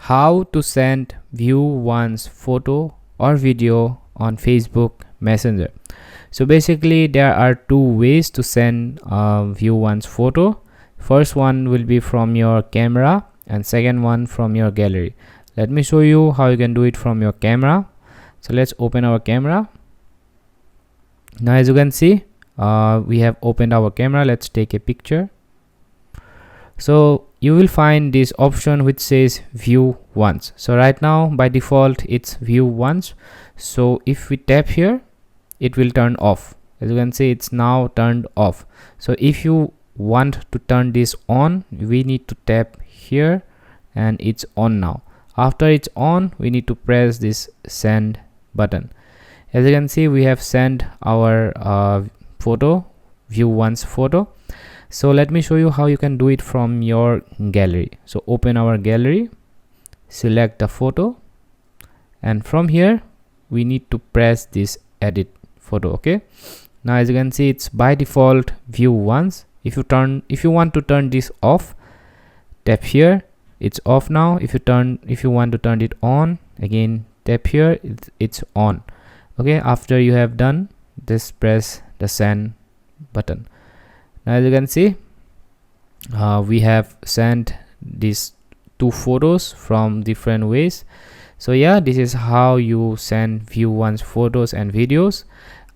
how to send view once photo or video on Facebook Messenger. So basically there are two ways to send view once photo. First one will be from your camera and second one from your gallery. Let me show you how you can do it from your camera. So let's open our camera. Now as you can see, we have opened our camera. Let's take a picture. So you will find this option which says view once. So right now by default it's view once. So if we tap here, it will turn off. As you can see, it's now turned off. So if you want to turn this on, we need to tap here and it's on now. After it's on, we need to press this send button. As you can see, we have sent our photo, view once photo. So let me show you how you can do it from your gallery. So open our gallery, select the photo, and from here we need to press this edit photo. Okay, now as you can see, it's by default view once. If you want to turn this off, tap here, it's off now. If you want to turn it on, again tap here, it's on. Okay, after you have done this, press the send button. Now as you can see, we have sent these two photos from different ways. So yeah, this is how you send view once photos and videos.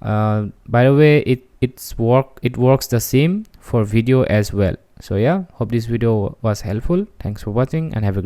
By the way, it works the same for video as well. So yeah, hope this video was helpful. Thanks for watching and have a great